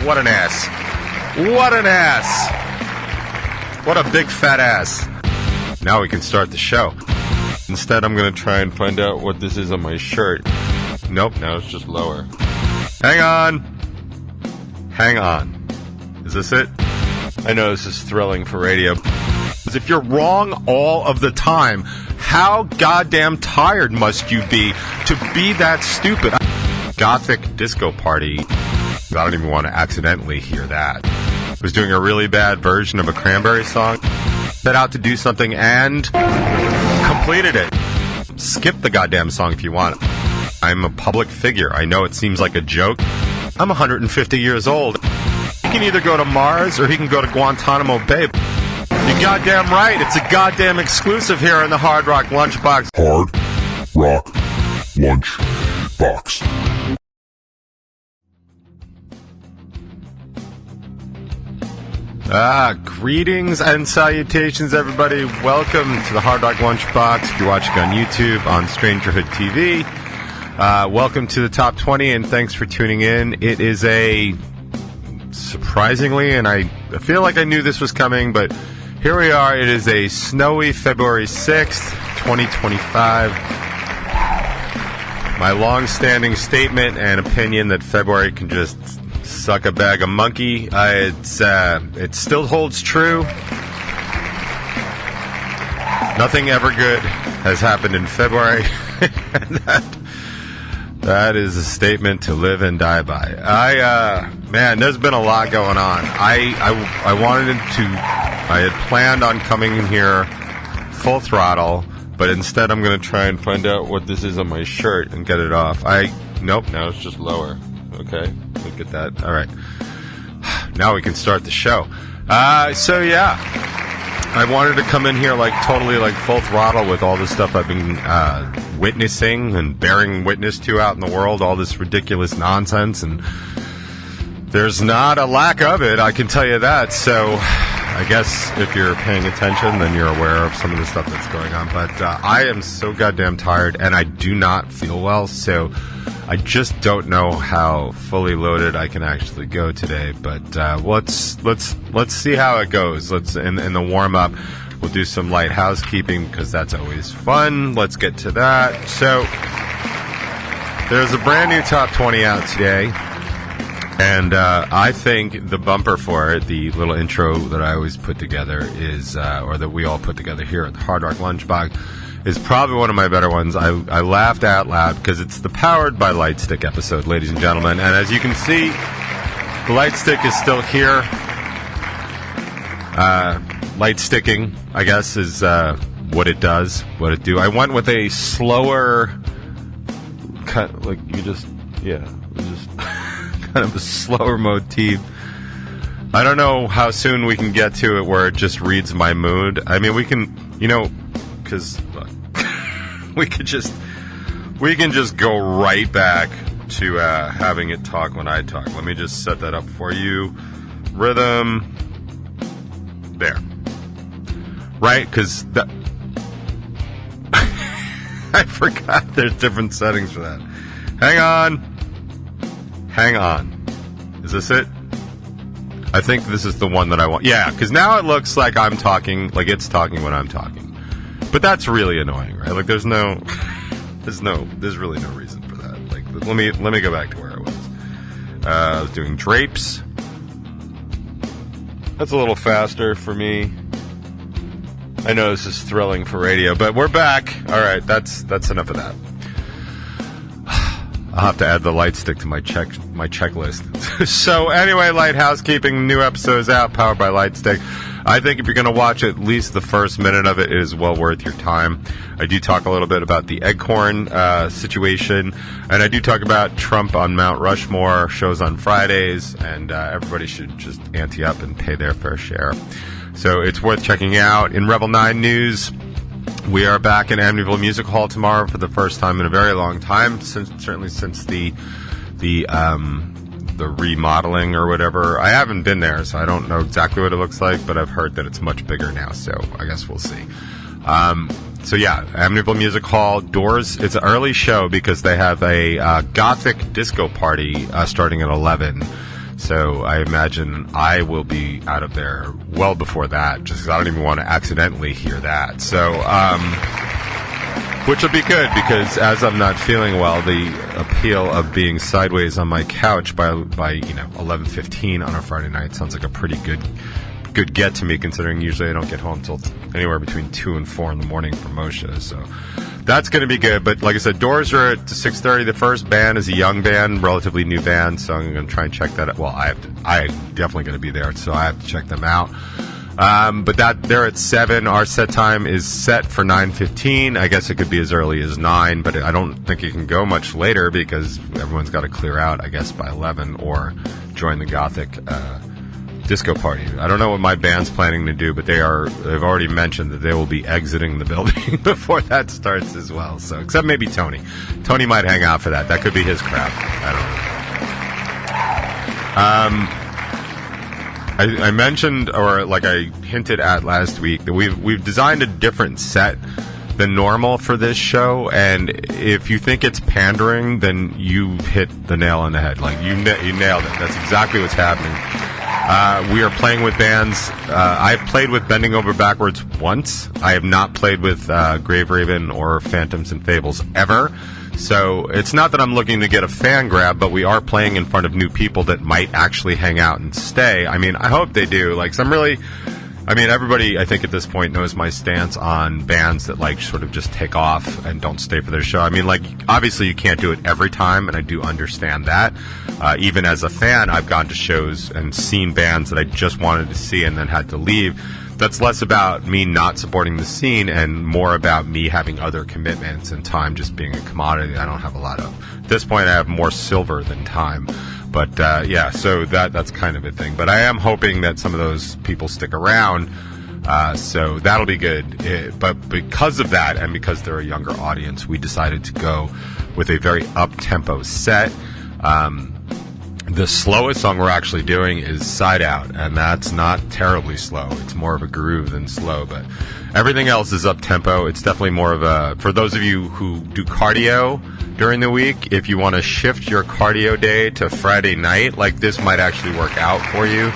What an ass. What an ass. What a big fat ass. Now we can start the show. Instead, I'm going to try and find out what this is on my shirt. Nope, now it's just lower. Hang on. Hang on. Is this it? I know this is thrilling for radio. If you're wrong all of the time, how goddamn tired must you be to be that stupid? Gothic disco party. I don't even want to accidentally hear that. I was doing a really bad version of a Cranberry song. Set out to do something and completed it. Skip the goddamn song if you want. I'm a public figure. I know it seems like a joke. I'm 150 years old. He can either go to Mars or he can go to Guantanamo Bay. You're goddamn right. It's a goddamn exclusive here in the Hard Rock Lunchbox. Hard Rock Lunchbox. Greetings and salutations, everybody. Welcome to the Hard Rock Lunchbox. If you're watching on YouTube, on Strangerhood TV, welcome to the Top 20, and thanks for tuning in. It is a, surprisingly, and I feel like I knew this was coming, but here we are. It is a snowy February 6th, 2025. My long-standing statement and opinion that February can just suck a bag of monkey. It still holds true. Nothing ever good has happened in February. That is a statement to live and die by. Man, there's been a lot going on. I had planned on coming in here full throttle, but instead I'm going to try and find out what this is on my shirt and get it off. Nope, now it's just lower. Okay, look at that. All right. Now we can start the show. I wanted to come in here totally full throttle with all the stuff I've been witnessing and bearing witness to out in the world, all this ridiculous nonsense, and there's not a lack of it, I can tell you that. So I guess if you're paying attention, then you're aware of some of the stuff that's going on. But I am so goddamn tired, and I do not feel well, so I just don't know how fully loaded I can actually go today. But let's see how it goes. Let's in the warm up, we'll do some light housekeeping because that's always fun. Let's get to that. So there's a brand new Top 20 out today, and I think the bumper for it, the little intro that I always put together, is or that we all put together here at the Hard Rock Lunchbox, is probably one of my better ones. I laughed out loud because it's the Powered by Lightstick episode, ladies and gentlemen. And as you can see, the Lightstick is still here. Light sticking, I guess, is what it does, what it do. I went with a slower, kind of a slower motif. I don't know how soon we can get to it where it just reads my mood. I mean, we can, because we can just go right back to having it talk when I talk. Let me just set that up for you. Rhythm. There. Right? Because I forgot there's different settings for that. Hang on. Is this it? I think this is the one that I want. Yeah, because now it looks like I'm talking, like it's talking when I'm talking. But that's really annoying, right? There's really no reason for that. Let me go back to where I was. I was doing drapes. That's a little faster for me. I know this is thrilling for radio, but we're back. All right, that's enough of that. I'll have to add the light stick to my checklist. So anyway, light housekeeping, new episodes out, powered by Lightstick. I think if you're going to watch at least the first minute of it, it is well worth your time. I do talk a little bit about the Eggcorn situation, and I do talk about Trump on Mount Rushmore, shows on Fridays, and everybody should just ante up and pay their fair share. So it's worth checking out. In Revel 9 news, we are back in Amityville Music Hall tomorrow for the first time in a very long time, certainly since the remodeling or whatever. I haven't been there, so I don't know exactly what it looks like, but I've heard that it's much bigger now, so I guess we'll see. So yeah, Amityville Music Hall, doors, it's an early show because they have a gothic disco party starting at 11. So I imagine I will be out of there well before that, just because I don't even want to accidentally hear that. So, which will be good, because as I'm not feeling well, the appeal of being sideways on my couch by 11:15 on a Friday night sounds like a pretty good get to me, considering usually I don't get home until anywhere between 2 and 4 in the morning for Moshe. So that's going to be good. But like I said, doors are at 6:30. The first band is a young band, relatively new band, so I'm going to try and check that out. Well, I'm definitely going to be there, so I have to check them out. But they're at 7. Our set time is set for 9:15. I guess it could be as early as 9, but I don't think it can go much later, because everyone's got to clear out, I guess, by 11 or join the Gothic disco party. I don't know what my band's planning to do, but they've already mentioned that they will be exiting the building before that starts as well. So, except maybe Tony. Tony might hang out for that. That could be his crowd. I don't know. I mentioned, or like I hinted at last week, that we've designed a different set than normal for this show, and if you think it's pandering, then you hit the nail on the head. Like, you nailed it. That's exactly what's happening. We are playing with bands. I've played with Bending Over Backwards once. I have not played with Grave Raven or Phantoms and Fables ever. So it's not that I'm looking to get a fan grab, but we are playing in front of new people that might actually hang out and stay. I mean, I hope they do. Like, everybody, I think, at this point knows my stance on bands that, like, sort of just take off and don't stay for their show. I mean, like, obviously you can't do it every time, and I do understand that. Even as a fan, I've gone to shows and seen bands that I just wanted to see and then had to leave. That's less about me not supporting the scene and more about me having other commitments and time just being a commodity I don't have a lot of. At this point, I have more silver than time. But, yeah, so that's kind of a thing. But I am hoping that some of those people stick around, so that'll be good. But because of that, and because they're a younger audience, we decided to go with a very up-tempo set. The slowest song we're actually doing is Side Out, and that's not terribly slow. It's more of a groove than slow, but everything else is up-tempo. It's definitely more of a... For those of you who do cardio during the week, if you want to shift your cardio day to Friday night, like, this might actually work out for you.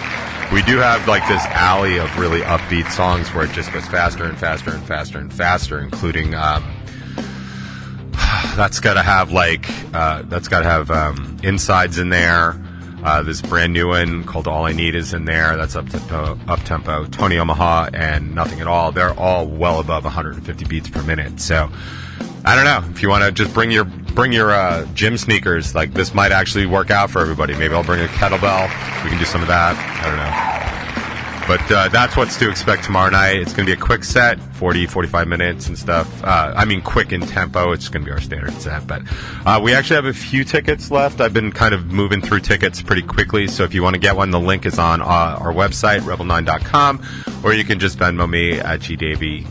We do have, like, this alley of really upbeat songs where it just goes faster and faster and faster and faster, including... that's got to have Insides in there. This brand new one called All I Need is in there. That's up tempo. Tony Omaha and Nothing at All. They're all well above 150 beats per minute. So I don't know, if you want to just bring your gym sneakers, like, this might actually work out for everybody. Maybe I'll bring a kettlebell. We can do some of that. I don't know. But that's what's to expect tomorrow night. It's going to be a quick set, 40, 45 minutes and stuff. Quick in tempo. It's going to be our standard set. But we actually have a few tickets left. I've been kind of moving through tickets pretty quickly. So if you want to get one, the link is on our website, revel9.com. Or you can just Venmo me at GDavy.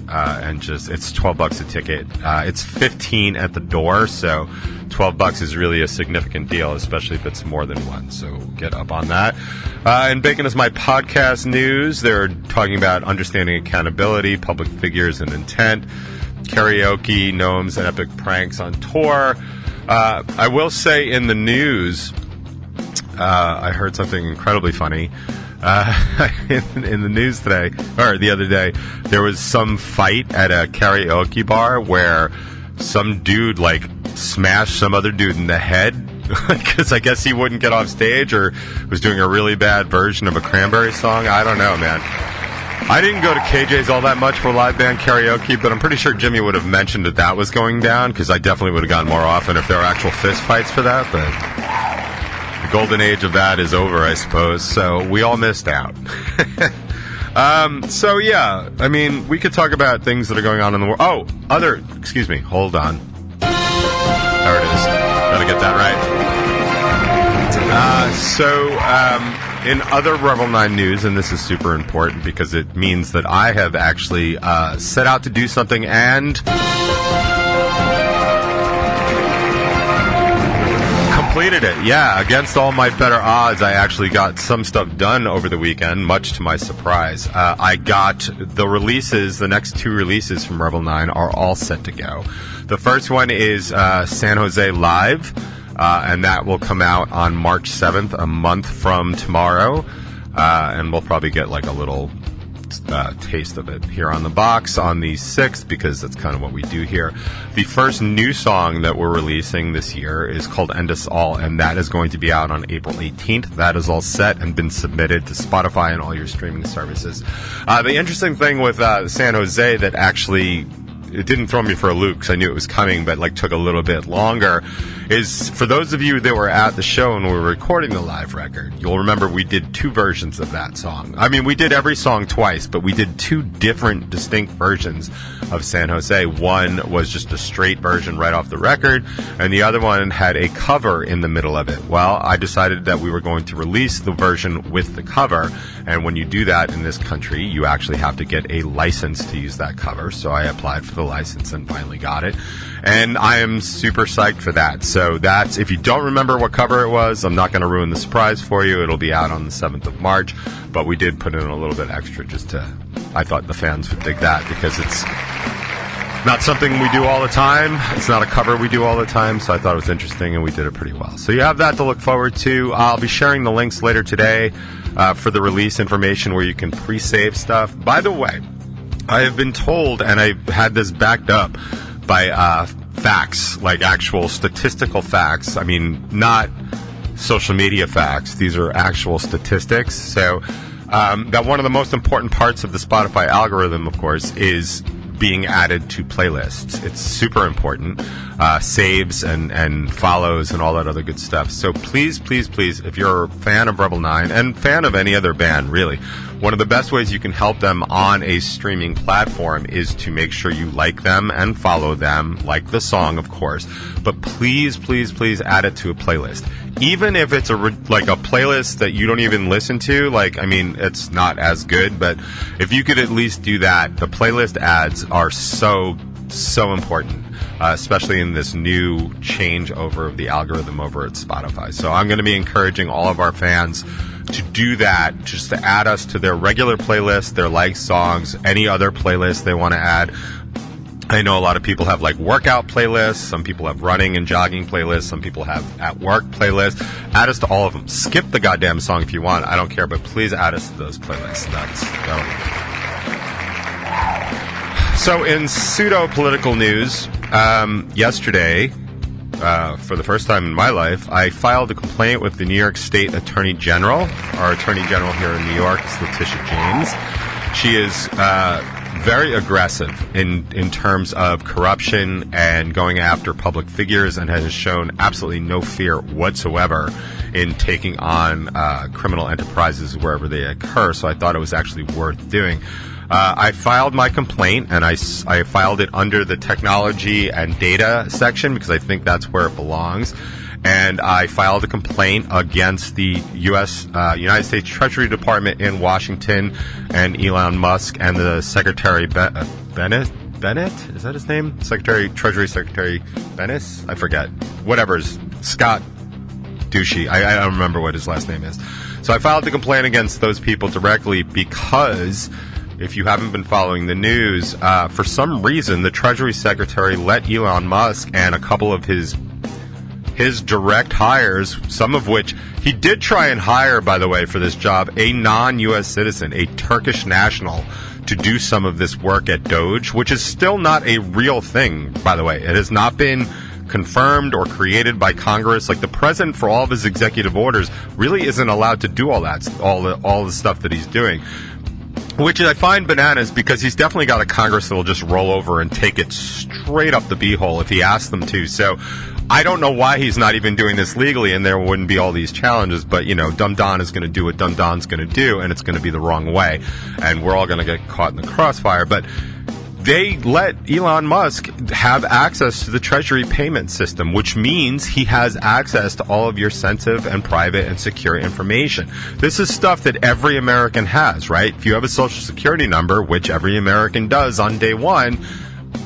It's $12 a ticket. It's $15 at the door. So $12 is really a significant deal, especially if it's more than one. So get up on that. And Bacon is my podcast news. They're talking about understanding accountability, public figures and intent, karaoke, gnomes, and epic pranks on tour. I will say in the news, I heard something incredibly funny. In the news today, or the other day, there was some fight at a karaoke bar where some dude, like, smashed some other dude in the head because I guess he wouldn't get off stage or was doing a really bad version of a Cranberry song. I don't know, man. I didn't go to KJ's all that much for live band karaoke, but I'm pretty sure Jimmy would have mentioned that was going down, because I definitely would have gone more often if there were actual fist fights for that, but the golden age of that is over, I suppose, so we all missed out. So yeah, I mean, we could talk about things that are going on in the world. Excuse me, hold on. There it is. Gotta get that right. In other Revel 9 news, and this is super important because it means that I have actually set out to do something and completed it. Yeah, against all my better odds, I actually got some stuff done over the weekend, much to my surprise. I got the releases, the next 2 releases from Revel 9 are all set to go. The first one is San Jose Live. and that will come out on March 7th, a month from tomorrow, and we'll probably get like a little taste of it here on the box on the 6th, because that's kind of what we do here. The first new song that we're releasing this year is called End Us All, and that is going to be out on April 18th. That is all set and been submitted to Spotify and all your streaming services. The interesting thing with San Jose that actually it didn't throw me for a loop because I knew it was coming, but like took a little bit longer, is for those of you that were at the show and we were recording the live record, you'll remember we did two versions of that song. I mean, we did every song twice, but we did two different distinct versions of San Jose. One was just a straight version right off the record, and the other one had a cover in the middle of it. Well, I decided that we were going to release the version with the cover, and when you do that in this country, you actually have to get a license to use that cover. So I applied for the license and finally got it, and I am super psyched for that. So that's, if you don't remember what cover it was, I'm not going to ruin the surprise for you. It'll be out on the 7th of March, but we did put in a little bit extra just to, I thought the fans would dig that, because it's not something we do all the time. It's not a cover we do all the time, so I thought it was interesting, and we did it pretty well. So you have that to look forward to. I'll be sharing the links later today for the release information where you can pre-save stuff. By the way, I have been told, and I had this backed up by facts, like actual statistical facts. I mean, not social media facts. These are actual statistics. So that one of the most important parts of the Spotify algorithm, of course, is being added to playlists. It's super important. Saves and follows and all that other good stuff. So please, please, please, if you're a fan of Rebel 9 and fan of any other band, really, one of the best ways you can help them on a streaming platform is to make sure you like them and follow them, like the song, of course. But please, please, please add it to a playlist. Even if it's like a playlist that you don't even listen to, like, I mean, it's not as good, but if you could at least do that, the playlist ads are so important, especially in this new changeover of the algorithm over at Spotify. So I'm going to be encouraging all of our fans to do that, just to add us to their regular playlist, their like songs, any other playlist they want to add. I know a lot of people have like workout playlists, some people have running and jogging playlists, some people have at work playlists. Add us to all of them. Skip the goddamn song if you want, I don't care, but please add us to those playlists. So in pseudo-political news, yesterday, for the first time in my life, I filed a complaint with the New York State Attorney General. Our Attorney General here in New York is Letitia James. She is very aggressive in terms of corruption and going after public figures, and has shown absolutely no fear whatsoever in taking on criminal enterprises wherever they occur. So I thought it was actually worth doing. I filed my complaint, and I filed it under the technology and data section because I think that's where it belongs. And I filed a complaint against the United States Treasury Department in Washington and Elon Musk and the Secretary Bennett? Is that his name? Treasury Secretary Bennett? I forget. Whatever's Scott Douchey. I don't remember what his last name is. So I filed the complaint against those people directly because, if you haven't been following the news, for some reason the Treasury Secretary let Elon Musk and a couple of his direct hires, some of which he did try and hire, by the way, for this job, a non-U.S. citizen, a Turkish national, to do some of this work at Doge, which is still not a real thing, by the way. It has not been confirmed or created by Congress. Like, the president, for all of his executive orders, really isn't allowed to do all the stuff that he's doing. Which I find bananas, because he's definitely got a Congress that will just roll over and take it straight up the beehole if he asks them to. So I don't know why he's not even doing this legally, and there wouldn't be all these challenges. But, you know, Dumb Don is going to do what Dumb Don's going to do, and it's going to be the wrong way. And we're all going to get caught in the crossfire. But they let Elon Musk have access to the Treasury payment system, which means he has access to all of your sensitive and private and secure information. This is stuff that every American has, right? If you have a Social Security number, which every American does on day one,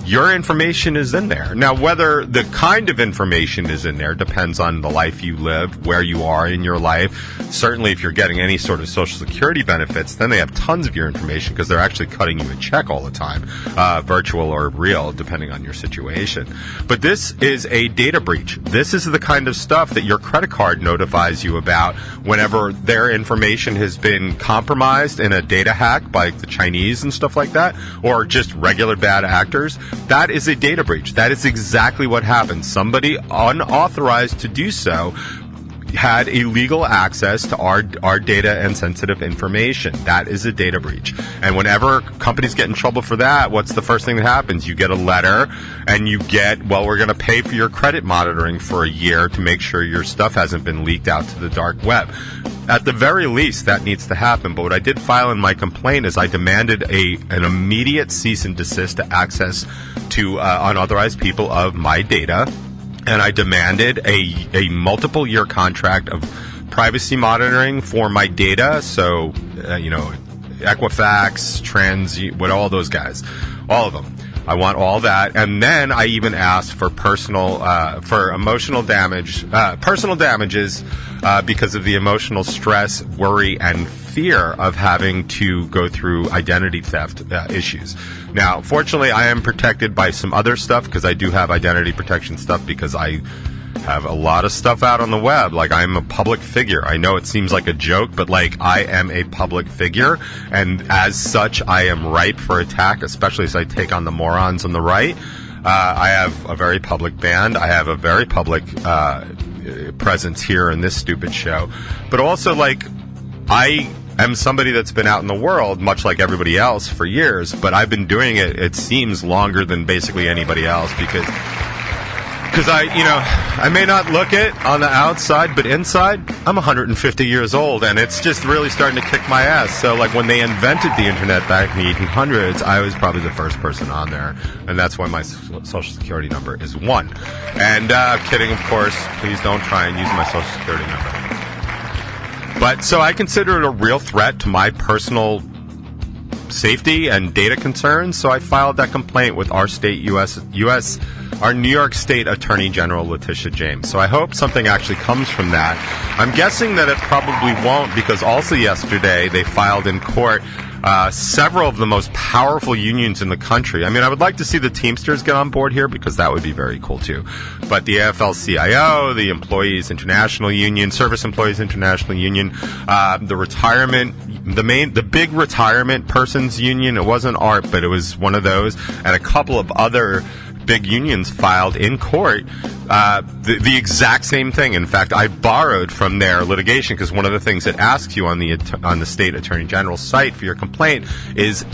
your information is in there. Now, whether the kind of information is in there depends on the life you live, where you are in your life. Certainly, if you're getting any sort of Social Security benefits, then they have tons of your information because they're actually cutting you a check all the time, virtual or real, depending on your situation. But this is a data breach. This is the kind of stuff that your credit card notifies you about whenever their information has been compromised in a data hack by the Chinese and stuff like that, or just regular bad actors. That is a data breach. That is exactly what happened. Somebody unauthorized to do so had illegal access to our data and sensitive information. That is a data breach. And whenever companies get in trouble for that, what's the first thing that happens? You get a letter and you get, well, we're going to pay for your credit monitoring for a year to make sure your stuff hasn't been leaked out to the dark web. At the very least, that needs to happen. But what I did file in my complaint is I demanded an immediate cease and desist to access to unauthorized people of my data. And I demanded a multiple year contract of privacy monitoring for my data. So, Equifax, with all those guys, all of them. I want all that. And then I even asked for emotional damages because of the emotional stress, worry, and fear of having to go through identity theft issues. Now, fortunately, I am protected by some other stuff because I do have identity protection stuff because I have a lot of stuff out on the web. Like, I'm a public figure. I know it seems like a joke, but like, I am a public figure, and as such, I am ripe for attack, especially as I take on the morons on the right. I have a very public band. I have a very public presence here in this stupid show. But also, like, I am somebody that's been out in the world, much like everybody else, for years, but I've been doing it seems, longer than basically anybody else because I may not look it on the outside, but inside, I'm 150 years old, and it's just really starting to kick my ass. So, like, when they invented the internet back in the 1800s, I was probably the first person on there, and that's why my Social Security number is 1. And, kidding, of course, please don't try and use my Social Security number. But, so I consider it a real threat to my personal safety and data concerns, so I filed that complaint with our state our New York State Attorney General, Letitia James. So I hope something actually comes from that. I'm guessing that it probably won't, because also yesterday they filed in court several of the most powerful unions in the country. I mean, I would like to see the Teamsters get on board here because that would be very cool too. But the AFL-CIO, the Employees International Union, Service Employees International Union, the big retirement persons union, it wasn't ARP, but it was one of those, and a couple of other big unions filed in court the exact same thing. In fact, I borrowed from their litigation because one of the things it asks you on the state attorney general's site for your complaint is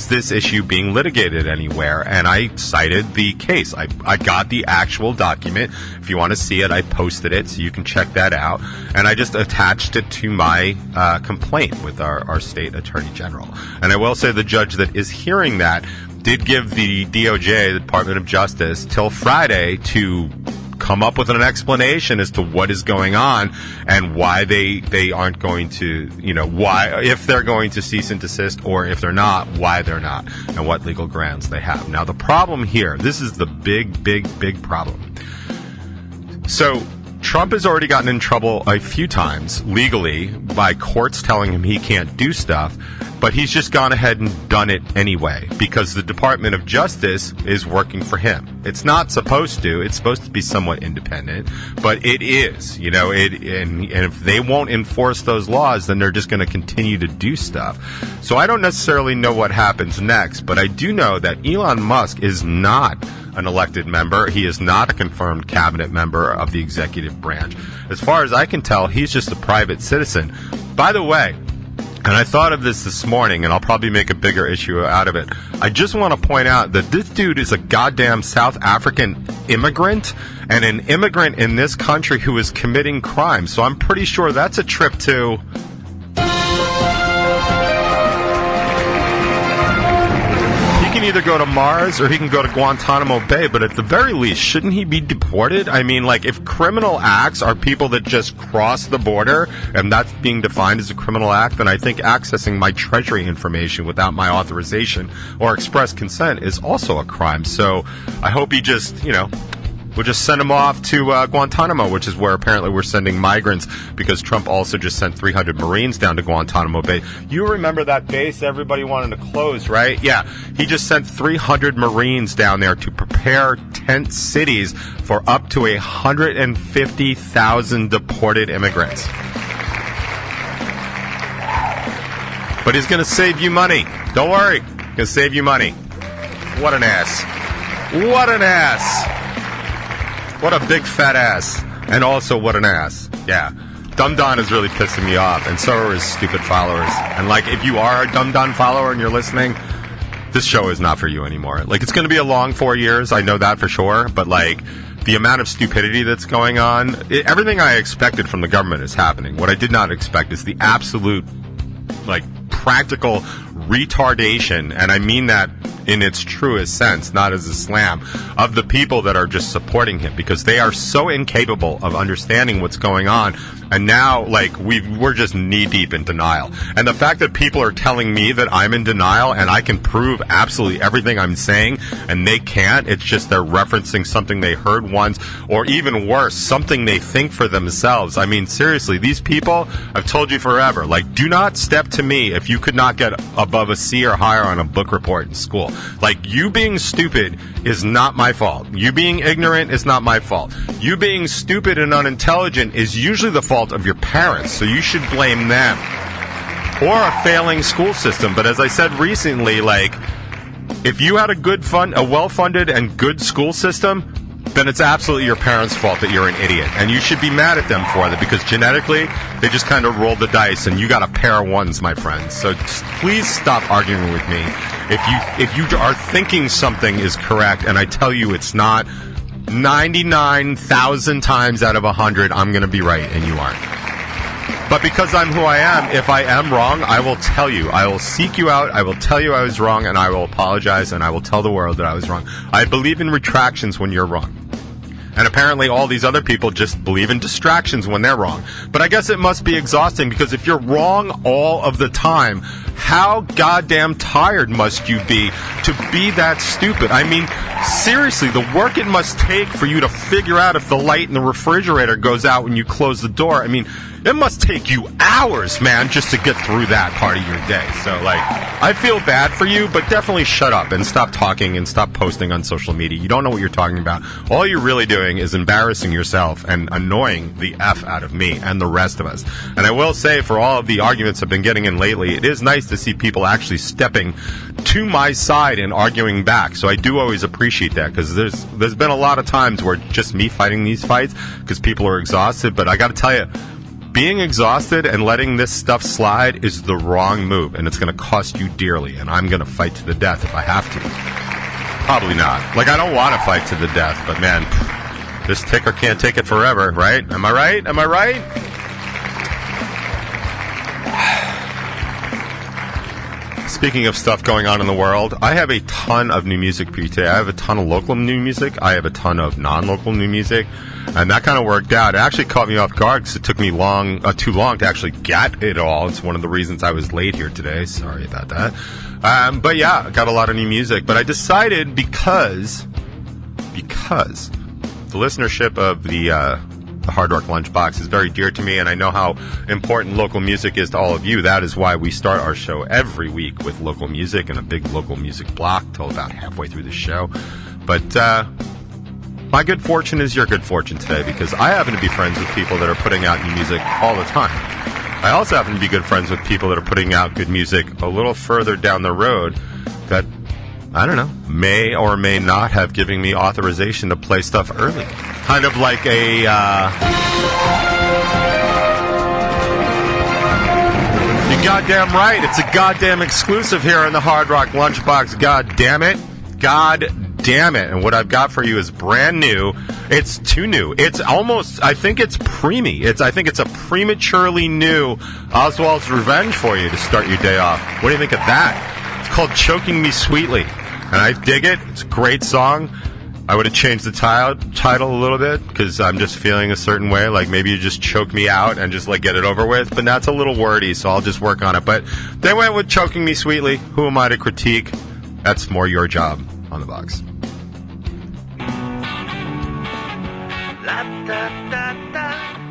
this issue being litigated anywhere? And I cited the case. I got the actual document. If you want to see it, I posted it, so you can check that out. And I just attached it to my complaint with our state attorney general. And I will say the judge that is hearing that did give the DOJ, the Department of Justice, till Friday to come up with an explanation as to what is going on and why they aren't going to, why, if they're going to cease and desist, or if they're not, why they're not, and what legal grounds they have. Now, the problem here, this is the big problem. So, Trump has already gotten in trouble a few times legally by courts telling him he can't do stuff, but he's just gone ahead and done it anyway because the Department of Justice is working for him. It's not supposed to. It's supposed to be somewhat independent, but it is. And if they won't enforce those laws, then they're just going to continue to do stuff. So I don't necessarily know what happens next, but I do know that Elon Musk is not an elected member. He is not a confirmed cabinet member of the executive branch. As far as I can tell, he's just a private citizen. By the way, and I thought of this morning, and I'll probably make a bigger issue out of it. I just want to point out that this dude is a goddamn South African immigrant, and an immigrant in this country who is committing crimes. So I'm pretty sure that's a trip to... can either go to Mars or he can go to Guantanamo Bay, but at the very least, shouldn't he be deported? I mean, like, if criminal acts are people that just cross the border, and that's being defined as a criminal act, then I think accessing my treasury information without my authorization or express consent is also a crime. So I hope he just, we'll just send him off to Guantanamo, which is where apparently we're sending migrants, because Trump also just sent 300 Marines down to Guantanamo Bay. You remember that base everybody wanted to close, right? Yeah, he just sent 300 Marines down there to prepare tent cities for up to 150,000 deported immigrants. But he's going to save you money. Don't worry. He's going to save you money. What an ass. What an ass. What a big fat ass. And also, what an ass. Yeah. Dumb Don is really pissing me off, and so are his stupid followers. And, like, if you are a Dumb Don follower and you're listening, this show is not for you anymore. Like, it's going to be a long 4 years, I know that for sure, but, like, the amount of stupidity that's going on, everything I expected from the government is happening. What I did not expect is the absolute, like, practical retardation, and I mean that in its truest sense, not as a slam, of the people that are just supporting him, because they are so incapable of understanding what's going on. And now, like, we're just knee-deep in denial. And the fact that people are telling me that I'm in denial and I can prove absolutely everything I'm saying and they can't, it's just they're referencing something they heard once, or even worse, something they think for themselves. I mean, seriously, these people, I've told you forever, like, do not step to me if you could not get above a C or higher on a book report in school. Like, you being stupid is not my fault. You being ignorant is not my fault. You being stupid and unintelligent is usually the fault of your parents, so you should blame them. Or a failing school system. But as I said recently, like, if you had a well-funded and good school system, then it's absolutely your parents' fault that you're an idiot. And you should be mad at them for that, because genetically, they just kind of rolled the dice, and you got a pair of ones, my friends. So please stop arguing with me. If you are thinking something is correct, and I tell you it's not, 99,000 times out of 100, I'm going to be right, and you aren't. But because I'm who I am, if I am wrong, I will tell you. I will seek you out, I will tell you I was wrong, and I will apologize, and I will tell the world that I was wrong. I believe in retractions when you're wrong. And apparently all these other people just believe in distractions when they're wrong. But I guess it must be exhausting, because if you're wrong all of the time, how goddamn tired must you be to be that stupid? I mean, seriously, the work it must take for you to figure out if the light in the refrigerator goes out when you close the door. I mean, it must take you hours, man, just to get through that part of your day. So, like, I feel bad for you, but definitely shut up and stop talking and stop posting on social media. You don't know what you're talking about. All you're really doing is embarrassing yourself and annoying the F out of me and the rest of us. And I will say, for all of the arguments I've been getting in lately, it is nice to see people actually stepping to my side and arguing back. So I do always appreciate that, because there's been a lot of times where it's just me fighting these fights because people are exhausted. But I got to tell you, being exhausted and letting this stuff slide is the wrong move, and it's going to cost you dearly, and I'm going to fight to the death if I have to. Probably not. Like, I don't want to fight to the death, but man, this ticker can't take it forever, right? Am I right? Am I right? Speaking of stuff going on in the world, I have a ton of new music for you today. I have a ton of local new music. I have a ton of non-local new music. And that kind of worked out. It actually caught me off guard because it took me too long to actually get it all. It's one of the reasons I was late here today. Sorry about that. But yeah, I got a lot of new music. But I decided because the listenership of the Hard Rock Lunchbox is very dear to me, and I know how important local music is to all of you. That is why we start our show every week with local music and a big local music block till about halfway through the show. But my good fortune is your good fortune today, because I happen to be friends with people that are putting out new music all the time. I also happen to be good friends with people that are putting out good music a little further down the road that, I don't know, may or may not have given me authorization to play stuff early. Kind of like a, you're goddamn right, it's a goddamn exclusive here in the Hard Rock Lunchbox, god damn it. God damn it. And what I've got for you is brand new. It's too new. It's almost, I think it's preemie. I think it's a prematurely new Oswald's Revenge for you to start your day off. What do you think of that? It's called Choking Me Sweetly. And I dig it. It's a great song. I would have changed the title a little bit because I'm just feeling a certain way. Like maybe you just choke me out and just like get it over with. But that's a little wordy, so I'll just work on it. But they went with Choking Me Sweetly. Who am I to critique? That's more your job on the box. La da da da.